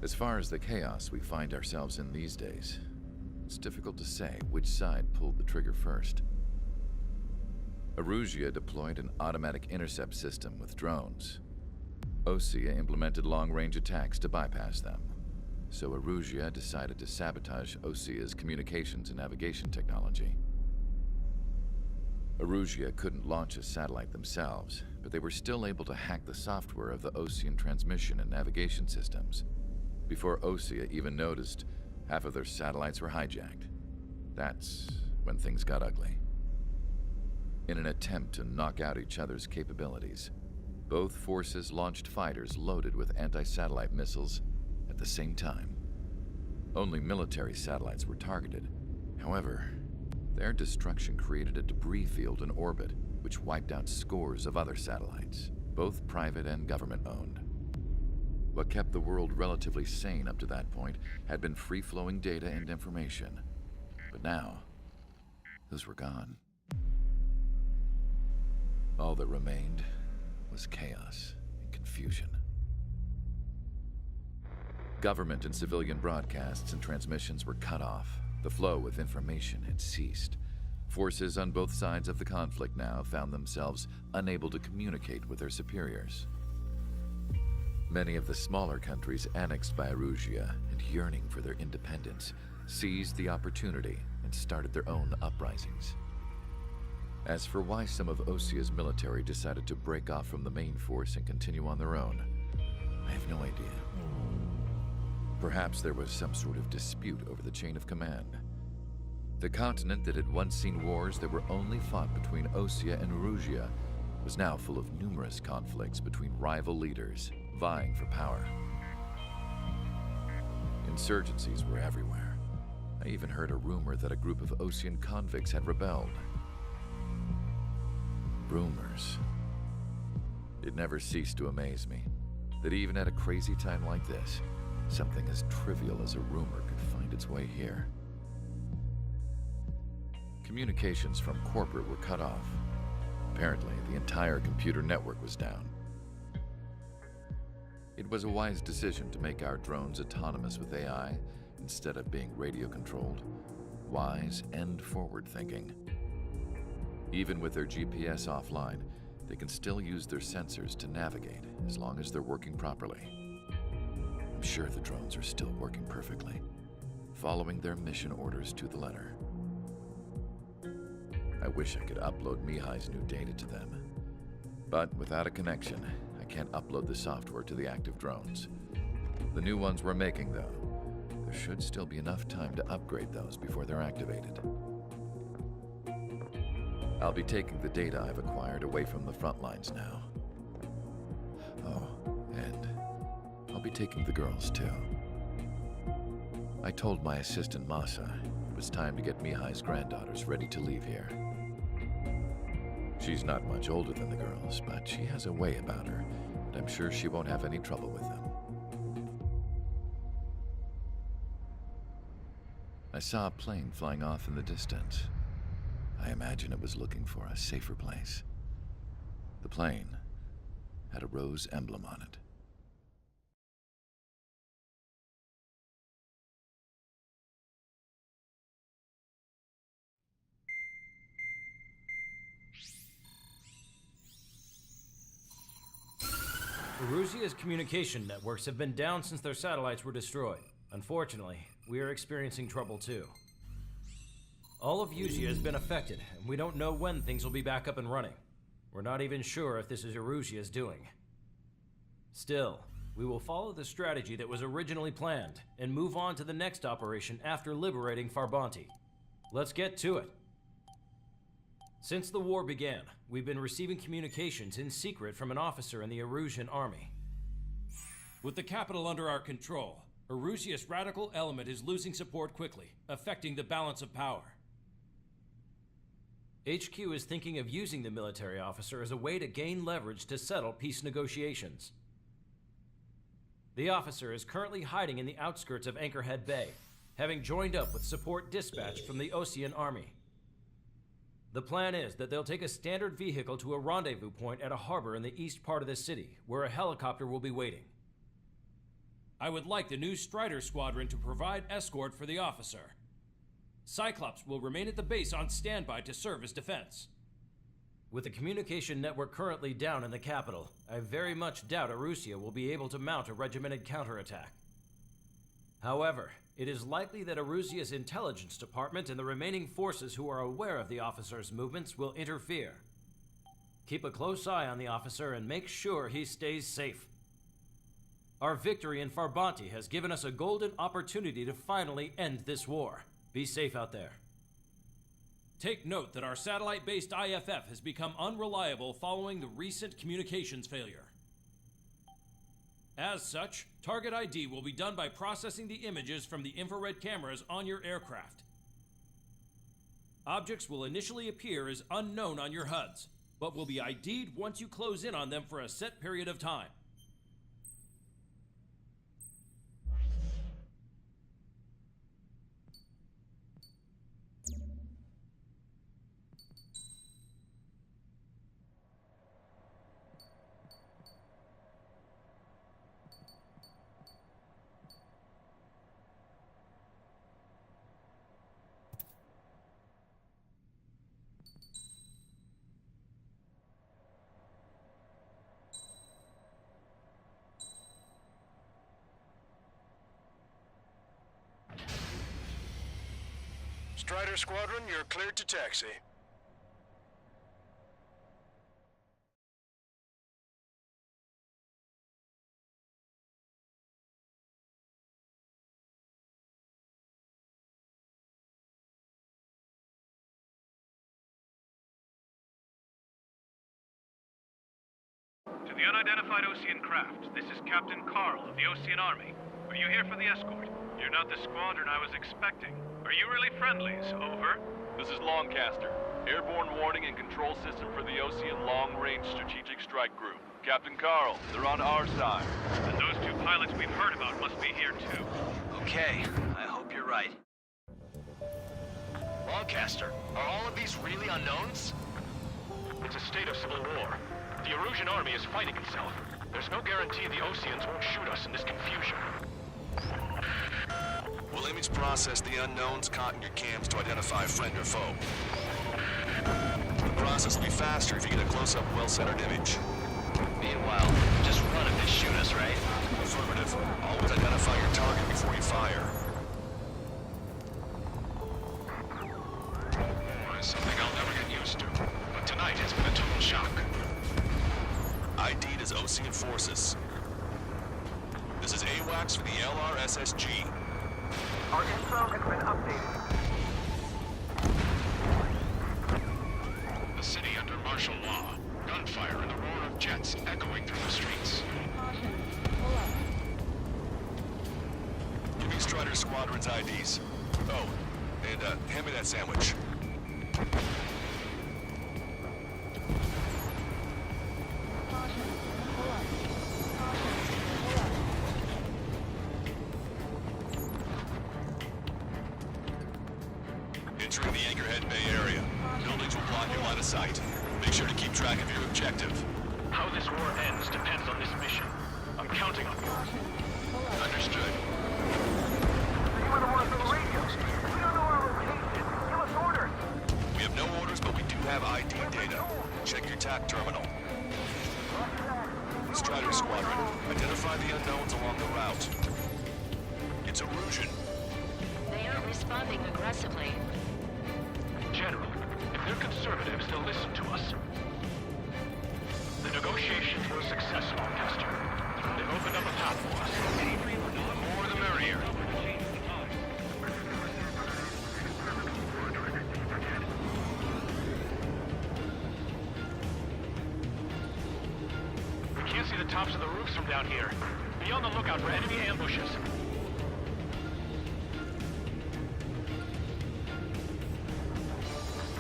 As far as the chaos we find ourselves in these days, it's difficult to say which side pulled the trigger first. Erusia deployed an automatic intercept system with drones. Osea implemented long-range attacks to bypass them. So Erusia decided to sabotage Osea's communications and navigation technology. Erusia couldn't launch a satellite themselves, but they were still able to hack the software of the Osean transmission and navigation systems. Before Osea even noticed, half of their satellites were hijacked. That's when things got ugly. In an attempt to knock out each other's capabilities, both forces launched fighters loaded with anti-satellite missiles at the same time. Only military satellites were targeted. However, their destruction created a debris field in orbit, which wiped out scores of other satellites, both private and government-owned. What kept the world relatively sane up to that point had been free-flowing data and information. But now, those were gone. All that remained was chaos and confusion. Government and civilian broadcasts and transmissions were cut off. The flow of information had ceased. Forces on both sides of the conflict now found themselves unable to communicate with their superiors. Many of the smaller countries annexed by Erusia and yearning for their independence seized the opportunity and started their own uprisings. As for why some of Osea's military decided to break off from the main force and continue on their own, I have no idea. Perhaps there was some sort of dispute over the chain of command. The continent that had once seen wars that were only fought between Osea and Erusia was now full of numerous conflicts between rival leaders vying for power. Insurgencies were everywhere. I even heard a rumor that a group of Osean convicts had rebelled. Rumors. It never ceased to amaze me that even at a crazy time like this, something as trivial as a rumor could find its way here. Communications from corporate were cut off. Apparently, the entire computer network was down. It was a wise decision to make our drones autonomous with AI instead of being radio-controlled. Wise and forward-thinking. Even with their GPS offline, they can still use their sensors to navigate as long as they're working properly. I'm sure the drones are still working perfectly, following their mission orders to the letter. I wish I could upload Mihai's new data to them. But without a connection, I can't upload the software to the active drones. The new ones we're making, though, there should still be enough time to upgrade those before they're activated. I'll be taking the data I've acquired away from the front lines now. Oh, and I'll be taking the girls, too. I told my assistant Masa it was time to get Mihai's granddaughters ready to leave here. She's not much older than the girls, but she has a way about her, and I'm sure she won't have any trouble with them. I saw a plane flying off in the distance. I imagine it was looking for a safer place. The plane had a rose emblem on it. Erusia's communication networks have been down since their satellites were destroyed. Unfortunately, we are experiencing trouble too. All of Erusia has been affected, and we don't know when things will be back up and running. We're not even sure if this is Erusia's doing. Still, we will follow the strategy that was originally planned and move on to the next operation after liberating Farbanti. Let's get to it. Since the war began, we've been receiving communications in secret from an officer in the Erusian army. With the capital under our control, Erusia's radical element is losing support quickly, affecting the balance of power. HQ is thinking of using the military officer as a way to gain leverage to settle peace negotiations. The officer is currently hiding in the outskirts of Anchorhead Bay, having joined up with support dispatch from the Osean army. The plan is that they'll take a standard vehicle to a rendezvous point at a harbor in the east part of the city, where a helicopter will be waiting. I would like the new Strider Squadron to provide escort for the officer. Cyclops will remain at the base on standby to serve as defense. With the communication network currently down in the capital, I very much doubt Arusea will be able to mount a regimented counterattack. However, it is likely that Arusea's intelligence department and the remaining forces who are aware of the officer's movements will interfere. Keep a close eye on the officer and make sure he stays safe. Our victory in Farbanti has given us a golden opportunity to finally end this war. Be safe out there. Take note that our satellite-based IFF has become unreliable following the recent communications failure. As such, target ID will be done by processing the images from the infrared cameras on your aircraft. Objects will initially appear as unknown on your HUDs, but will be ID'd once you close in on them for a set period of time. Strider Squadron, you're cleared to taxi. To the unidentified Osean craft, this is Captain Carl of the Osean Army. Are you here for the escort? You're not the squadron I was expecting. Are you really friendlies? Over. This is Longcaster. Airborne warning and control system for the Osean Long-Range Strategic Strike Group. Captain Carl, they're on our side. And those two pilots we've heard about must be here too. Okay, I hope you're right. Longcaster, are all of these really unknowns? It's a state of civil war. The Erusian army is fighting itself. There's no guarantee the Oseans won't shoot us in this confusion. We'll image process the unknowns caught in your cams to identify friend or foe. The process will be faster if you get a close-up, well-centered image. Meanwhile, just run if they shoot us, right? Affirmative. Always identify your target before you fire. War is something I'll never get used to. But tonight has been a total shock. ID'd as Osean forces. This is AWACS for the LRSSG. Our info has been updated. The city under martial law. Gunfire and the roar of jets echoing through the streets. Give me Strider Squadron's IDs. Oh, and hand me that sandwich. Entering the Anchorhead Bay area. Buildings will block your line of sight. Make sure to keep track of your objective. How this war ends depends on this mission. I'm counting on you. Understood. Anyone who wants on the radio? We don't know our location. Give us orders. We have no orders, but we do have ID data. Check your TAC terminal. Strider Squadron, identify the unknowns along the route. It's Erusian. They aren't responding aggressively. General, if they're conservatives, they'll listen to us. The negotiations were a success, Lancaster. They've opened up a path for us. The more the merrier. We can't see the tops of the roofs from down here. Be on the lookout for enemy ambushes.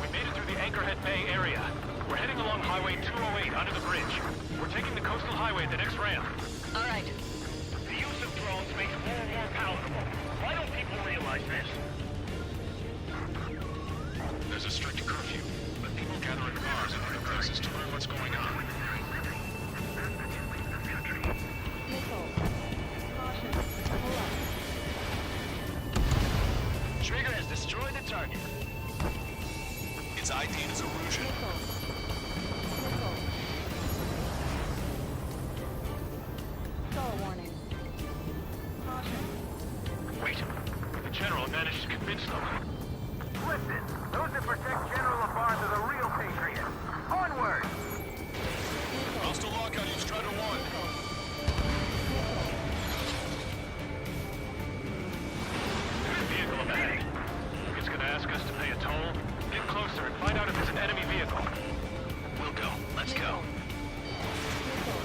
We made it through the Anchorhead Bay area. We're heading along Highway 208 under the bridge. We're taking the coastal highway at the next ramp. All right. The use of drones makes war more palatable. Why don't people realize this? There's a strict curfew, but people gather in bars and other places to learn what's going on. Missile. Caution. It's ID'd as Erusian. Warning. Wait. The General managed to convince them. Listen, those that protect General Labarge are the real patriots. Onward! Hostile lockout, you Strider 1. There's a vehicle ahead. It's gonna ask us to pay a toll. Get closer and find out if it's an enemy vehicle. We'll go. Let's go.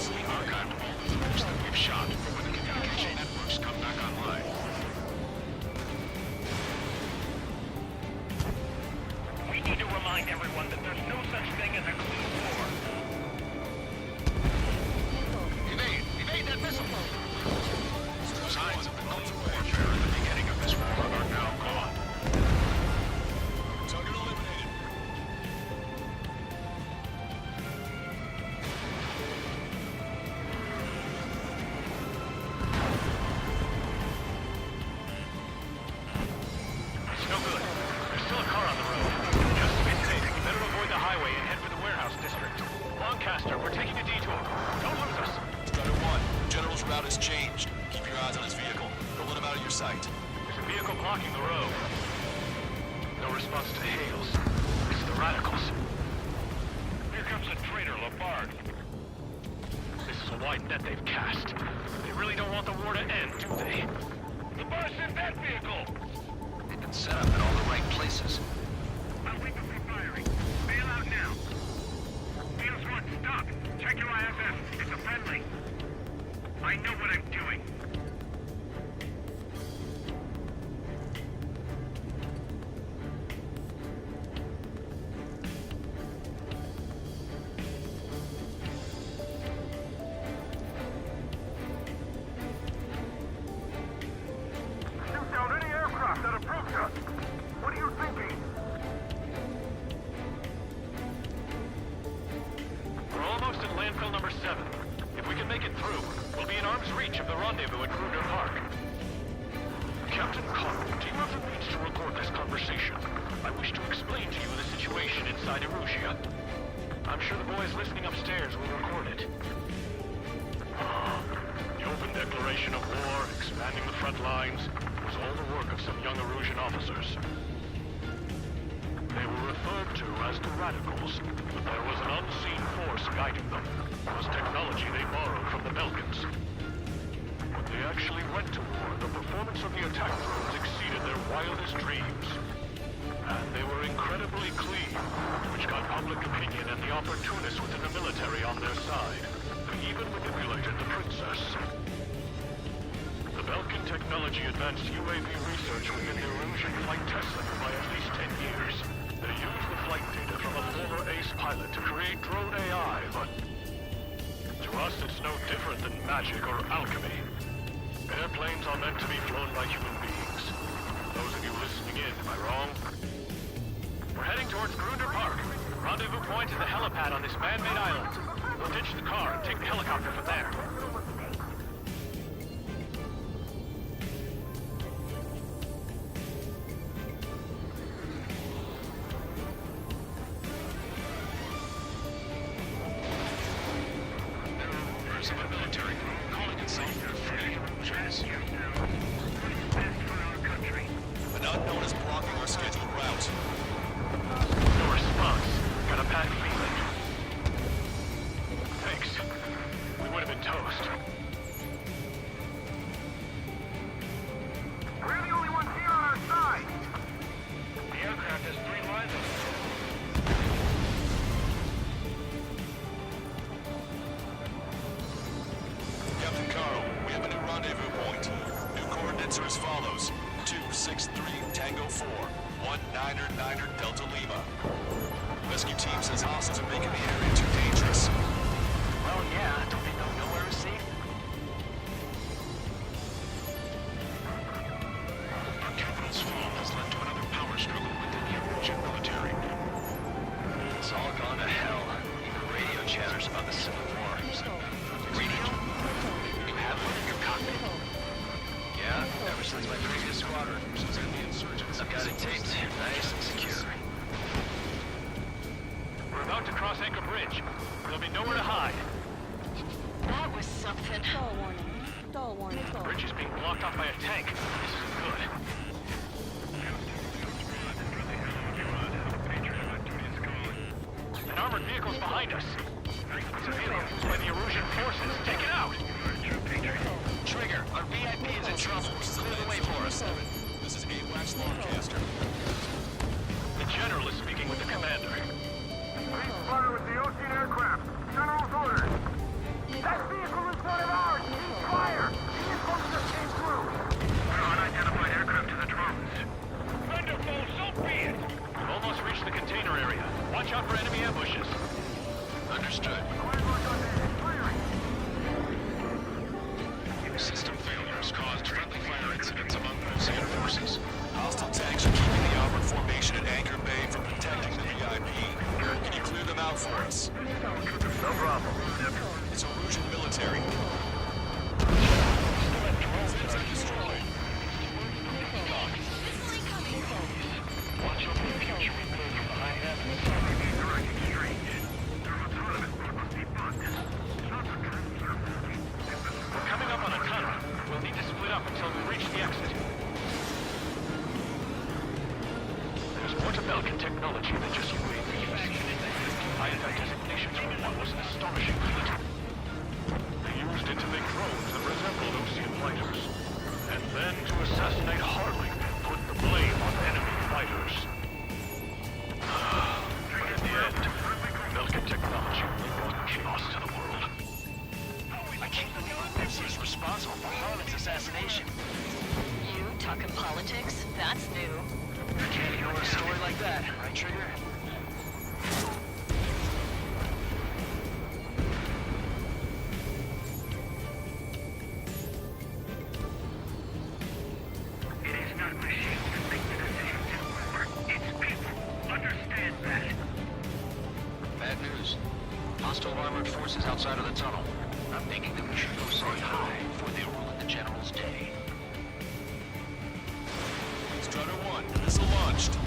We archived all the footage that we've shot for when the communication networks come back online. We need to remind everyone that there's no such thing as a clean war. Evade that missile! Signs of the known warfare at the beginning of this war are now gone. Target eliminated. It's no good. There's still a car on the road. Just to be safe, we better avoid the highway and head for the warehouse district. Lancaster, we're taking a detour. Don't lose us. Strider 1, General's route has changed. Keep your eyes on his vehicle. Don't let him out of your sight. There's a vehicle blocking the road. No response to hails. It's the radicals. Here comes the traitor, Labarge. This is a wide net they've cast. They really don't want the war to end, do they? Labarge sent that vehicle! They've been set up in all the right places. I'll wait for firing. Bail out now. PS4, stop! Check your IFF. It's a friendly. I know what I'm doing. Shoot down any aircraft that approach us! What are you thinking? We're almost at landfill number 7. If we can make it through, we'll be in arm's reach of the rendezvous at Kruger Park. Captain Carl, do you have the means to record this conversation? I wish to explain to you the situation inside Erusia. I'm sure the boys listening upstairs will record it. The open declaration of war, expanding the front lines, was all the work of some young Erusian officers. They were referred to as the Radicals, but there was an unseen force guiding them. It was technology they borrowed from the Belkans. When they actually went to war, the performance of the attack drones exceeded their wildest dreams. And they were incredibly clean, which got public opinion and the opportunists within the military on their side. They even manipulated the princess. The Belkan technology advanced UAV research within the Erusian flight test center by at least 10 years. They used the flight data from a former ace pilot to create drone AI, but to us it's no different than magic or alchemy. Airplanes are meant to be flown by human beings. Those of you listening in, am I wrong? We're heading towards Grunder Park. Rendezvous point is the helipad on this man-made island. We'll ditch the car and take the helicopter from there. There are rumors of a military group calling itself the Free Erusians. An unknown is blocking our scheduled route. No response. Got a bad feeling. Thanks. We would have been toast. We're the only ones here on our side! The aircraft has 3 lines of Captain Carl, we have a new rendezvous point. New coordinates are as follows. 263 Tango 4, 1999 Delta Lima. Rescue team says hostiles are making the area too dangerous. Well, yeah, don't they know nowhere is safe? Our capital's fall has led to another power struggle within the Erusian military. It's all gone to hell. Even radio chatters about the Civil War. Radio? You have one in your cockpit? Yeah, ever since my previous squadron. I've got it taped, nice and secure. bridge. There'll be nowhere to hide. That was something. Stall warning. Stall warning. The bridge is being blocked off by a tank. This isn't good. An armored vehicle's behind us. It's a vehicle used by the Erusian forces. Take it out! Trigger, our VIP is in trouble. Clear the way for us. This is AWACS Longcaster. The General is speaking with the commander. Please fire with the Ocean aircraft. General's orders. That vehicle is one of ours. Cease fire. Vehicles just came through. Unidentified aircraft to the drones. Wonderful, so be it. We've almost reached the container area. Watch out for enemy ambushes. Understood. System failures caused friendly fire incidents among Ocean forces. Hostile tanks are keeping the armored formation at Anchor Bay from protecting the VIP. Can you clear them out for us? No problem. It's Erusian military. Fins are destroyed. Watch over the future we build from behind heavens. We're coming up on a tunnel. We'll need to split up until we reach the exit. There's more to Belkin technology than just UAVs. IFI designations for what was an astonishing feat. They used it to make drones that resembled Ocean fighters. And then to assassinate Harley, put the blame on enemy fighters. But in the end, Belkin technology brought chaos to the world. I can't believe Lucy's responsible for Harlan's assassination. You talking politics? That's new. Can't ignore a story like that, right, Trigger? It is not machines that make the decisions anymore. It's people. Understand that. Bad news. Hostile armored forces outside of the tunnel. I'm thinking that we should go say hi before they ruin the General's day. Strutter 1, missile launched.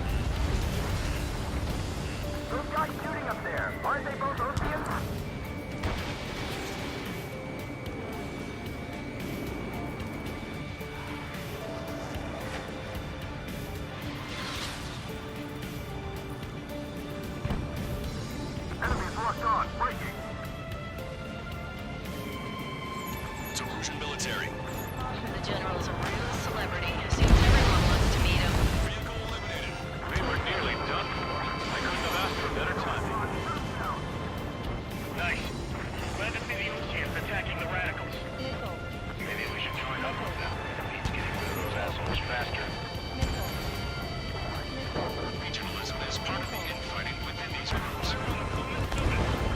Those guys shooting up there. Aren't they both Oceans? Enemies locked on. Breaking. It's Erusian military. The General's a real celebrity. Seems everyone wants to meet him. Vehicle eliminated. We were nearly done for. I couldn't have asked for better timing. Nice. Glad to see the Oceans attacking the radicals. Maybe we should join up with them. It means getting rid of those assholes faster. Regionalism is part of the infighting within these groups.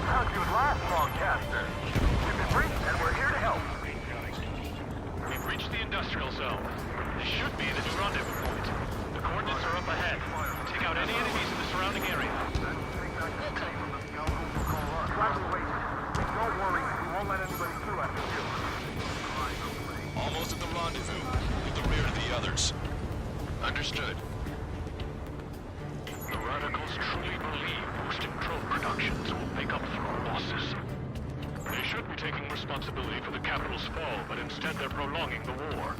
How'd you last, Longcaster? We've been briefed and we're here to help. We've reached the industrial zone. This should be the new rendezvous point. The coordinates are up ahead. Take out any enemies in the surrounding area. Tribal wait. Don't worry, we won't let anybody through after you. Almost at the rendezvous. At the rear of the others. Understood. The radicals truly believe boosting drone productions will make up for our losses. They should be taking responsibility for the capital's fall, but instead they're prolonging the war.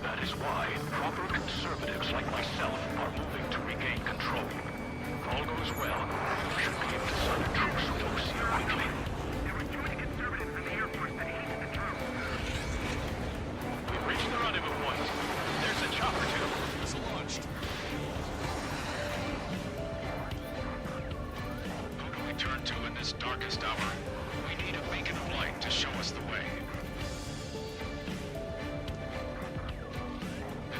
That is why proper conservatives like myself are moving to regain control. If all goes well, we should be able to sign a truce with Ocean quickly. There were 20 conservatives in the Air Force that hated the drone. We've reached the rendezvous point. There's a chopper too. Missile launched. Who do we turn to in this darkest hour? We need a beacon of light to show us the way.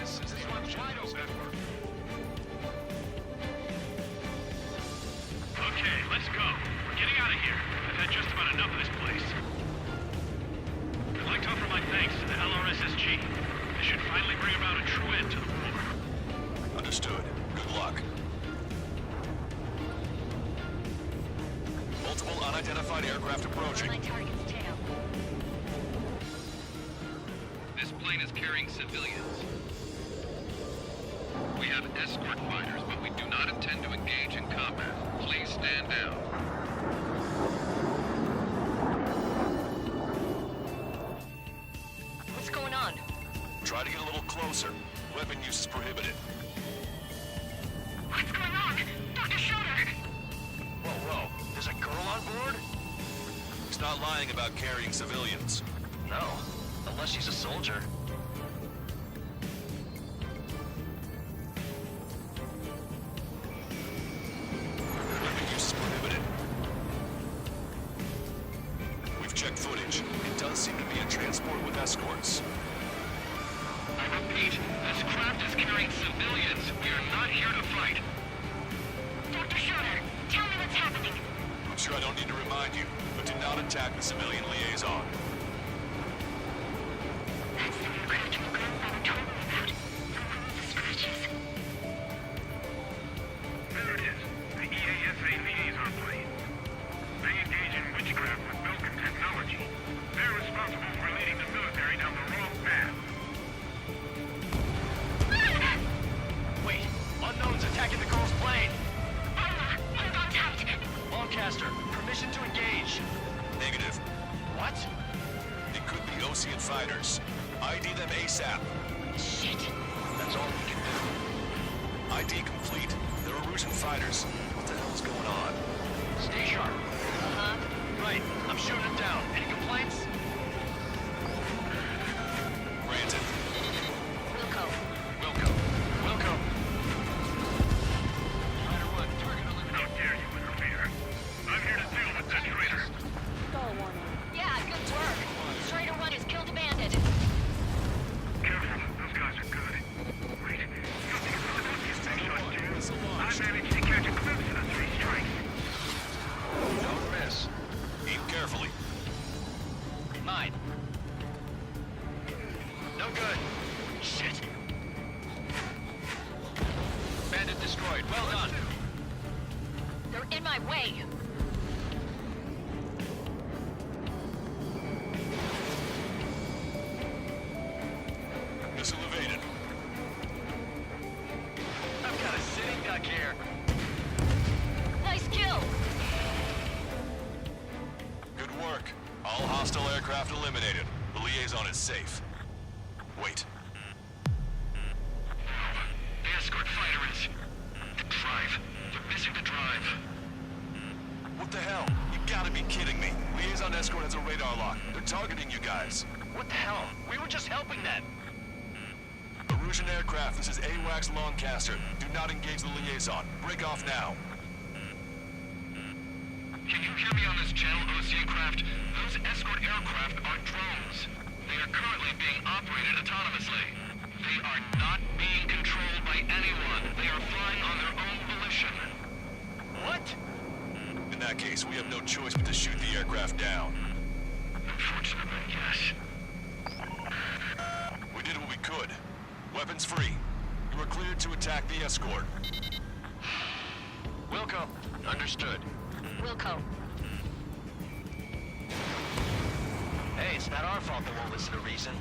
This is the Orchido's network. Okay, let's go. We're getting out of here. I've had just about enough of this place. I'd like to offer my thanks to the LRSSG. This should finally bring about a true end to the war. Understood. Good luck. Multiple unidentified aircraft approaching. My target's tail. This plane is carrying civilians. We have escort fighters, but we do not intend to engage in combat. Please stand down. going on? Try to get a little closer. Weapon use is prohibited. What's going on? Dr. Schroeder! Whoa. There's a girl on board? He's not lying about carrying civilians. No. Unless she's a soldier. Weapon use is prohibited. We've checked footage. It does seem to be a transport with escorts. I repeat, this craft is carrying civilians. We are not here to fight. Dr. Schroeder, tell me what's happening. I'm sure I don't need to remind you, but do not attack the civilian liaison. That's the aircraft your grandfather told me about. The scratches. There it is. The EASA liaison plane. They engage in witchcraft with Belkin technology. They're responsible for leading the military down the wrong path. Wait, unknown's attacking the girl's plane. Alma, hold on tight. Lancaster, permission to engage. Negative. What? It could be Osean fighters. ID them ASAP. Shit. That's all we can do. ID complete. They're Erusian fighters. What the hell is going on? Stay sharp. Uh-huh. Right, I'm shooting it down. Any complaints? Granted. Wilco. Wilco. Ryder 1, target eliminated. How dare you interfere? I'm here to deal with that traitor. Stall warning. Yeah, good work. Schrader 1 has killed a bandit. Careful, those guys are good. Wait, you think it's going to be a big shot, too? I managed to catch a glimpse of the three strikes. Don't miss. Aim carefully. 9. No good. Shit. Bandit destroyed. Well done. They're in my way. Missile evaded. I've got a sitting duck here. Nice kill. Good work. All hostile aircraft eliminated. The liaison is safe. Wait. The escort fighter is... The drive. They're missing the drive. What the hell? You gotta be kidding me. Liaison escort has a radar lock. They're targeting you guys. What the hell? We were just helping them. Erusian aircraft, this is AWACS Lancaster. Do not engage the liaison. Break off now. Can you hear me on this channel, Osean craft? Those escort aircraft are drones. They are currently being operated autonomously. They are not being controlled by anyone. They are flying on their own volition. What? In that case, we have no choice but to shoot the aircraft down. Unfortunately, yes. We did what we could. Weapons free. You are cleared to attack the escort. Wilco. Understood. Wilco. Hey, it's not our fault they won't listen to reason.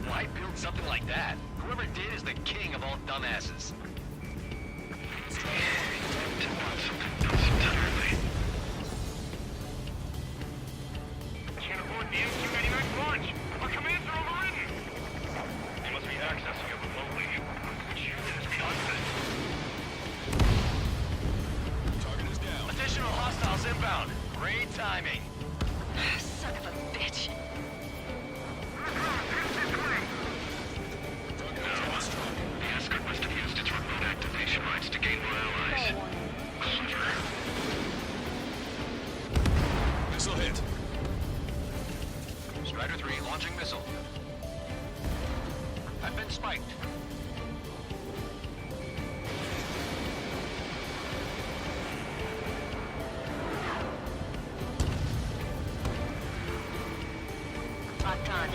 Why build something like that? Whoever did is the king of all dumbasses. They want something else entirely. Can't afford the MQ-89 launch. Our commands are overridden. They must be accessing it remotely, which is beyond this. Target is down. Additional hostiles inbound. Great timing. Son of a bitch. The escort must have used its remote activation rights to gain more allies. Stall warning. Clever. Missile hit. Strider 3 launching missile. I've been spiked. Locked on.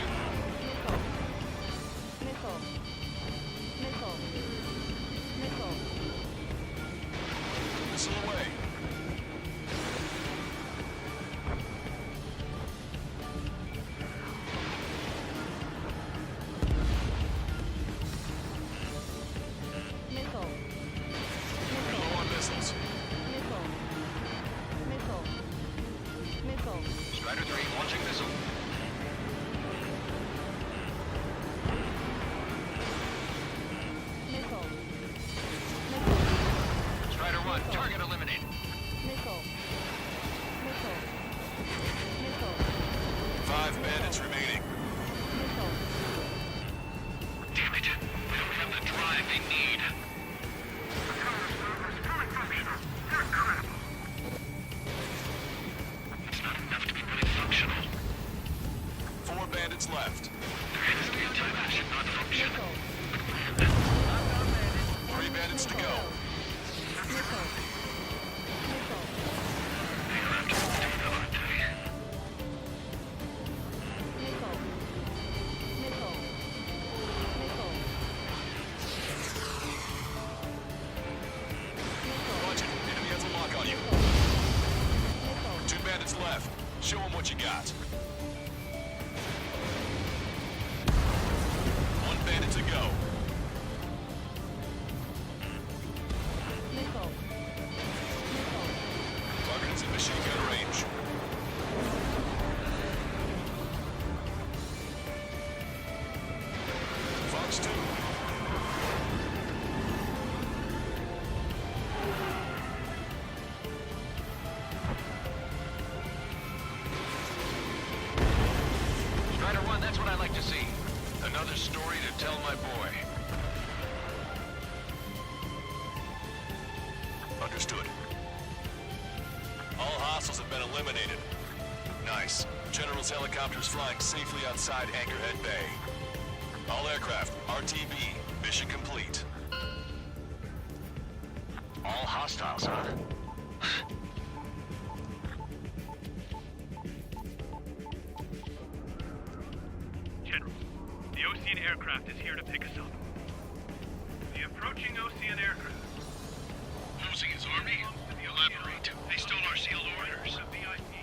Missile. Missile. Missile. Missile away. Missile. We're low on missiles. Missile. Missile. Missile. Strider 3 launching missile. position. Missile. 3 bandits to go. Missile. Missile. Aircraft developed. Missile. Missile. Missile. Watch it. Enemy has a lock on you. Missile. 2 bandits left. Show them what you got. 1 bandit to go. Missile. Missile. Target is in machine gun range. Fox 2. Strider 1, that's what I like to see. Another story to tell my boy. Understood. All hostiles have been eliminated. Nice. General's helicopters flying safely outside Anchorhead Bay. All aircraft, RTB, mission complete. All hostiles, huh? General, the Ocean aircraft is here to pick us up. The approaching Ocean aircraft. Losing his army? Elaborate. They stole our sealed orders.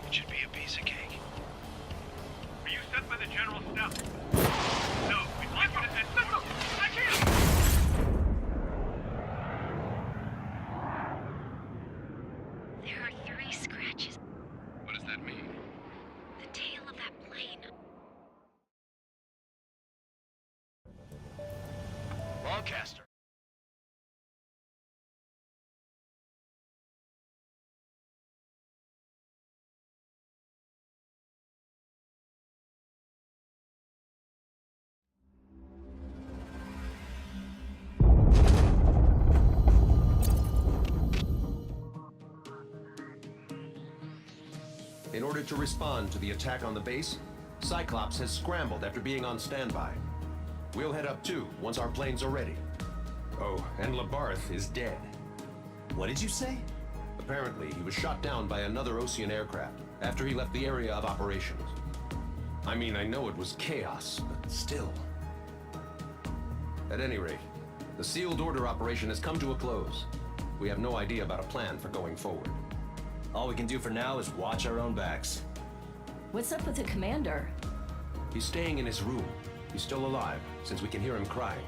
It should be a piece of cake. Are you sent by the General Staff? No, we'd like you to send... Missile! I can't! There are 3 scratches. What does that mean? The tail of that plane. Broadcaster. In order to respond to the attack on the base, Cyclops has scrambled after being on standby. We'll head up too, once our planes are ready. Oh, and Labarth is dead. What did you say? Apparently, he was shot down by another Ocean aircraft after he left the area of operations. I mean, I know it was chaos, but still. At any rate, the sealed order operation has come to a close. We have no idea about a plan for going forward. All we can do for now is watch our own backs. What's up with the commander? He's staying in his room. He's still alive, since we can hear him crying.